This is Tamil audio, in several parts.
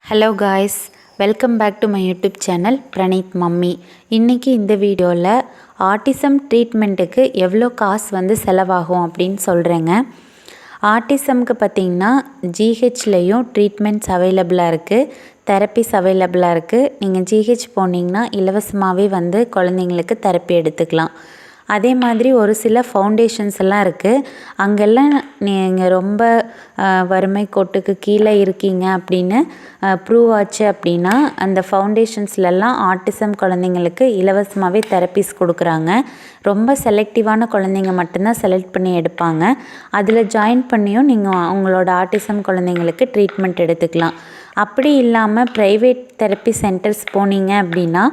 Hello guys, welcome back to my YouTube channel prAneeth mummy. இன்றைக்கி இந்த வீடியோவில் ஆட்டிசம் ட்ரீட்மெண்ட்டுக்கு எவ்வளோ காசு செலவாகும் அப்படின்னு சொல்கிறேங்க. ஆட்டிசம்க்கு பார்த்திங்கன்னா ஜிஹெச்லேயும் ட்ரீட்மெண்ட்ஸ் அவைலபிளாக இருக்குது, தெரப்பிஸ் அவைலபிளாக இருக்குது. நீங்கள் ஜிஹெச் போனீங்கன்னா இலவசமாகவே குழந்தைங்களுக்கு தெரப்பி எடுத்துக்கலாம். அதே மாதிரி ஒரு சில ஃபவுண்டேஷன்ஸ் எல்லாம் இருக்குது. அங்கெல்லாம் நீங்கள் ரொம்ப வறுமை கோட்டுக்கு கீழே இருக்கீங்க அப்படின்னு ப்ரூவ் ஆச்சு அப்படின்னா அந்த ஃபவுண்டேஷன்ஸ்லலாம் ஆட்டிசம் குழந்தைங்களுக்கு இலவசமாகவே தெரப்பிஸ் கொடுக்குறாங்க. ரொம்ப செலக்டிவான குழந்தைங்க மட்டும்தான் செலக்ட் பண்ணி எடுப்பாங்க. அதில் ஜாயின் பண்ணியும் நீங்கள் அவங்களோட ஆட்டிசம் குழந்தைங்களுக்கு ட்ரீட்மெண்ட் எடுத்துக்கலாம். அப்படி இல்லாமல் ப்ரைவேட் தெரப்பி சென்டர்ஸ் போனீங்க அப்படின்னா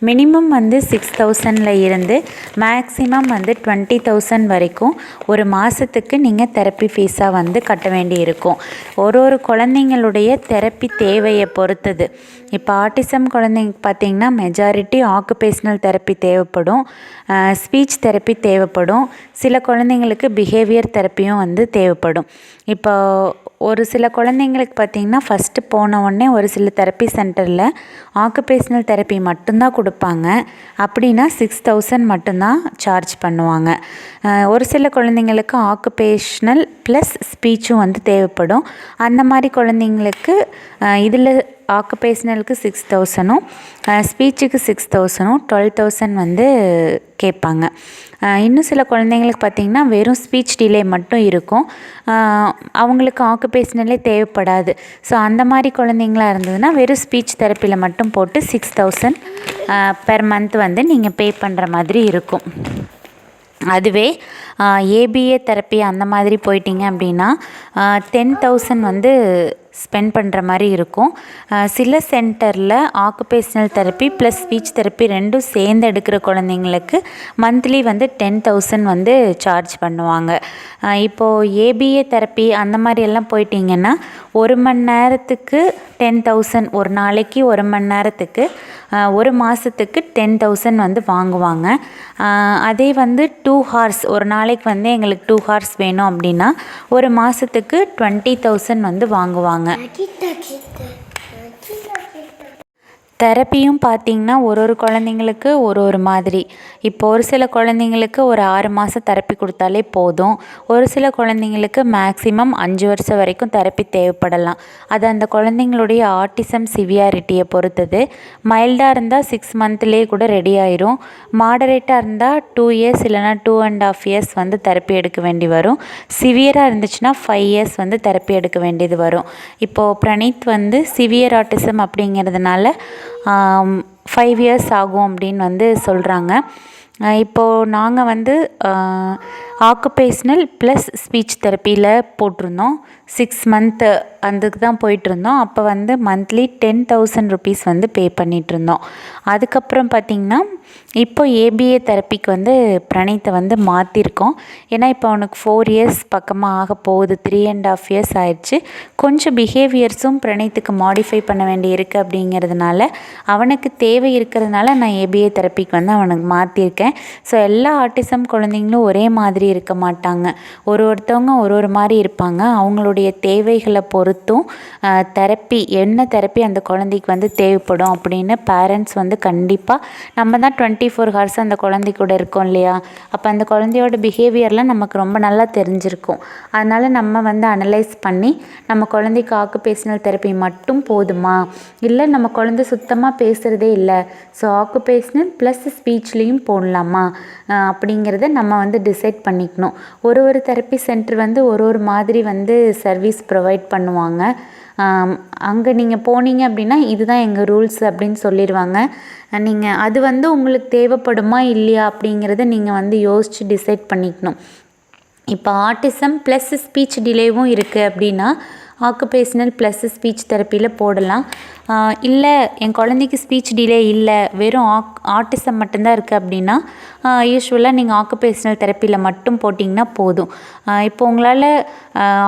மினிமம் 6,000 இருந்து மேக்ஸிமம் 20,000 வரைக்கும் ஒரு மாதத்துக்கு நீங்கள் தெரப்பி ஃபீஸாக கட்ட வேண்டி இருக்கும். ஒரு குழந்தைங்களுடைய தெரப்பி தேவையை பொறுத்தது. இப்போ ஆட்டிசம் குழந்தைங்க பார்த்திங்கன்னா மெஜாரிட்டி ஆக்குபேஷ்னல் தெரப்பி தேவைப்படும், ஸ்பீச் தெரப்பி தேவைப்படும், சில குழந்தைங்களுக்கு பிஹேவியர் தெரப்பியும் தேவைப்படும். இப்போ ஒரு சில குழந்தைங்களுக்கு பார்த்திங்கன்னா ஃபஸ்ட்டு போன உடனே ஒரு சில தெரப்பி சென்டரில் ஆக்குபேஷ்னல் தெரப்பி மட்டும்தான் கொடுப்பாங்க. அப்படின்னா 6,000 மட்டும்தான் சார்ஜ் பண்ணுவாங்க. ஒரு சில குழந்தைங்களுக்கு ஆக்குபேஷ்னல் ப்ளஸ் ஸ்பீச்சும் தேவைப்படும். அந்த மாதிரி குழந்தைங்களுக்கு இதில் ஆக்குபேஷ்னலுக்கு 6,000ம் ஸ்பீச்சுக்கு 6,000ம் 12,000 கேட்பாங்க. இன்னும் சில குழந்தைங்களுக்கு பார்த்திங்கன்னா வெறும் ஸ்பீச் டிலே மட்டும் இருக்கும், அவங்களுக்கு ஆக்குபேஷ்னலே தேவைப்படாது. ஸோ அந்த மாதிரி குழந்தைங்களாக இருந்ததுன்னா வெறும் ஸ்பீச் தெரப்பியில் மட்டும் போட்டு 6,000 பெர் மந்த் நீங்கள் பே பண்ணுற மாதிரி இருக்கும். அதுவே ஏபிஏ தெரப்பி அந்த மாதிரி போயிட்டிங்க அப்படின்னா 10,000 ஸ்பெண்ட் பண்ணுற மாதிரி இருக்கும். சில சென்டரில் occupational therapy plus speech therapy ரெண்டும் சேர்ந்து எடுக்கிற குழந்தைங்களுக்கு மந்த்லி 10,000 சார்ஜ் பண்ணுவாங்க. இப்போது ஏபிஏ தெரப்பி அந்த மாதிரி எல்லாம் போயிட்டிங்கன்னா ஒரு மணி நேரத்துக்கு 10,000, ஒரு நாளைக்கு ஒரு மணி நேரத்துக்கு, ஒரு மாதத்துக்கு 10,000 வாங்குவாங்க. அதே 2 ஹார்ஸ், ஒரு நாளைக்கு எங்களுக்கு 2 ஹார்ஸ் வேணும் அப்படின்னா ஒரு மாதத்துக்கு 20,000 வாங்குவாங்க. தெரப்பியும் பார்த்திங்கன்னா ஒரு குழந்தைங்களுக்கு ஒரு மாதிரி. இப்போ ஒரு சில குழந்தைங்களுக்கு ஒரு 6 மாதம் தெரப்பி கொடுத்தாலே போதும். ஒரு சில குழந்தைங்களுக்கு மேக்ஸிமம் 5 வருஷம் வரைக்கும் தெரப்பி தேவைப்படலாம். அது அந்த குழந்தைங்களுடைய ஆட்டிசம் சிவியாரிட்டியை பொறுத்தது. மைல்டாக இருந்தால் 6 மந்த்லேயே கூட ரெடி ஆயிரும். மாடரேட்டாக இருந்தால் 2 இயர்ஸ் இல்லைனா 2.5 இயர்ஸ் தெரப்பி எடுக்க வேண்டி வரும். சிவியராக இருந்துச்சுன்னா 5 இயர்ஸ் தெரப்பி எடுக்க வேண்டியது வரும். இப்போது prAneeth சிவியர் ஆட்டிசம் அப்படிங்கிறதுனால 5 இயர்ஸ் ஆகும் அப்படின்னு சொல்கிறாங்க. இப்போது நாங்கள் ஆக்குபேஷ்னல் ப்ளஸ் ஸ்பீச் தெரப்பியில் போட்டிருந்தோம். 6 மந்த்து அதுக்கு தான் போயிட்டுருந்தோம். அப்போ மந்த்லி 10,000 ருபீஸ் பே பண்ணிகிட்ருந்தோம். அதுக்கப்புறம் பார்த்திங்கன்னா இப்போ ஏபிஏ தெரப்பிக்கு prAneeth மாற்றிருக்கோம். ஏன்னா இப்போ அவனுக்கு 4 இயர்ஸ் பக்கமாக ஆக போகுது, 3.5 இயர்ஸ் ஆயிடுச்சு. கொஞ்சம் பிஹேவியர்ஸும் prAneethக்கு மாடிஃபை பண்ண வேண்டி இருக்குது. அப்படிங்கிறதுனால அவனுக்கு தேவை இருக்கிறதுனால நான் ஏபிஏ தெரப்பிக்கு அவனுக்கு மாற்றிருக்கேன். ஸோ எல்லா ஆட்டிசம் குழந்தைங்களும் ஒரே மாதிரி இருக்க மாட்டாங்க. ஒருத்தவங்க ஒரு மாதிரி இருப்பாங்க. அவங்களுடைய தேவைகளை பொறுத்தும் தெரப்பி என்ன தெரப்பி அந்த குழந்தைக்கு தேவைப்படும் அப்படின்னு பேரண்ட்ஸ் கண்டிப்பாக, நம்ம தான் 24 ஹவர்ஸ் அந்த குழந்தை கூட இருக்கோம் இல்லையா, அப்போ அந்த குழந்தையோட பிஹேவியர்லாம் நமக்கு ரொம்ப நல்லா தெரிஞ்சிருக்கும். அதனால் நம்ம அனலைஸ் பண்ணி நம்ம குழந்தைக்கு ஆக்குபேஷ்னல் தெரப்பி மட்டும் போதுமா, இல்லை நம்ம குழந்தை சுத்தமாக பேசுகிறதே இல்லை, ஸோ ஆக்குபேஷ்னல் ப்ளஸ் ஸ்பீச்லேயும் போடலாமா அப்படிங்கிறத நம்ம டிசைட் பண்ணிக்கணும். ஒரு தெரப்பி சென்டர் ஒரு மாதிரி சர்வீஸ் ப்ரொவைட் பண்ணுவாங்க. அங்கே நீங்கள் போனீங்க அப்படின்னா இதுதான் எங்கள் ரூல்ஸ் அப்படின்னு சொல்லிடுவாங்க. நீங்கள் அது உங்களுக்கு தேவைப்படுமா இல்லையா அப்படிங்கிறத நீங்கள் யோசித்து டிசைட் பண்ணிக்கணும். இப்போ ஆட்டிசம் ப்ளஸ் ஸ்பீச் டிலேவும் இருக்குது அப்படின்னா ஆக்குபேஷ்னல் ப்ளஸ் ஸ்பீச் தெரப்பியில் போடலாம். இல்லை என் குழந்தைக்கு ஸ்பீச் டிலே இல்லை, வெறும் ஆட்டிசம் மட்டும்தான் இருக்குது அப்படின்னா யூஸ்வலாக நீங்கள் ஆக்குபேஷ்னல் தெரப்பியில் மட்டும் போட்டிங்கன்னா போதும். இப்போ உங்களால்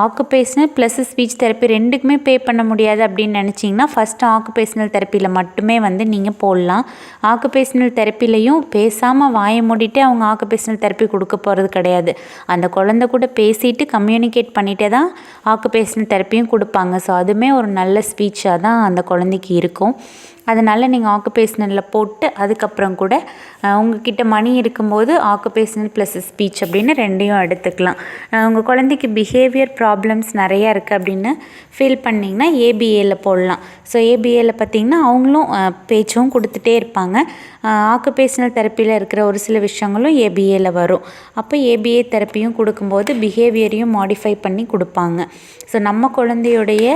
ஆக்குபேஷ்னல் ப்ளஸ் ஸ்பீச் தெரப்பி ரெண்டுக்குமே பே பண்ண முடியாது அப்படின்னு நினச்சிங்கன்னா ஃபஸ்ட்டு ஆக்குபேஷ்னல் தெரப்பியில் மட்டுமே நீங்கள் போடலாம். ஆக்குபேஷ்னல் தெரப்பிலையும் பேசாமல் வாயை மூடிட்டு அவங்க ஆக்குபேஷ்னல் தெரப்பி கொடுக்க போகிறது கிடையாது. அந்த குழந்தை கூட பேசிட்டு கம்யூனிகேட் பண்ணிகிட்டே தான் ஆக்குபேஷ்னல் தெரப்பியும் தெரப்பியும் கொடுப்பாங்க. ஸோ அதுவுமே ஒரு நல்ல ஸ்பீச்சாக தான் அந்த குழந்தைக்கு இருக்கும். அதனால் நீங்கள் ஆக்குபேஷ்னலில் போட்டு அதுக்கப்புறம் கூட உங்ககிட்ட மணி இருக்கும்போது ஆக்குபேஷ்னல் ப்ளஸ் ஸ்பீச் அப்படின்னு ரெண்டையும் எடுத்துக்கலாம். உங்கள் குழந்தைக்கு பிஹேவியர் ப்ராப்ளம்ஸ் நிறையா இருக்குது அப்படின்னு ஃபீல் பண்ணிங்கன்னா ஏபிஏல போடலாம். ஸோ ஏபிஏல பார்த்திங்கன்னா அவங்களும் பேச்சும் கொடுத்துட்டே இருப்பாங்க. ஆக்குபேஷ்னல் தெரப்பியில் இருக்கிற ஒரு சில விஷயங்களும் ஏபிஏல வரும். அப்போ ஏபிஏ தெரப்பியும் கொடுக்கும்போது பிஹேவியரையும் மாடிஃபை பண்ணி கொடுப்பாங்க. ஸோ நம்ம குழந்தையுடைய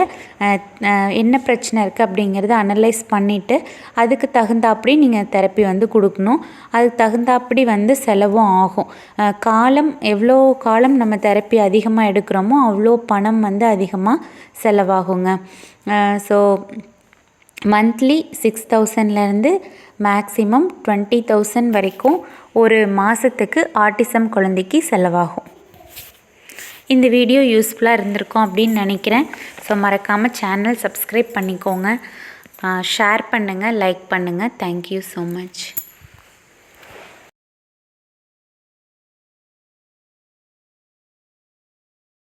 என்ன பிரச்சனை இருக்குது அப்படிங்கிறத அனலைஸ் பண்ணிவிட்டு அதுக்கு தகுந்தாப்படி நீங்கள் தெரப்பி வந்து கொடுக்கணும். அதுக்கு தகுந்தாப்படி வந்து செலவும் ஆகும். எவ்வளோ காலம் நம்ம தெரப்பி அதிகமாக எடுக்கிறோமோ அவ்வளோ பணம் வந்து அதிகமாக செலவாகுங்க. ஸோ மந்த்லி 6,000லேருந்து மேக்ஸிமம் 20,000 வரைக்கும் ஒரு மாதத்துக்கு ஆட்டிசம் குழந்தைக்கு செலவாகும். இந்த வீடியோ யூஸ்ஃபுல்லாக இருந்திருக்கும் அப்படின்னு நினைக்கிறேன். ஸோ மறக்காமல் சேனல் சப்ஸ்கிரைப் பண்ணிக்கோங்க, ஷேர் பண்ணுங்கள், லைக் பண்ணுங்கள். Thank you so much.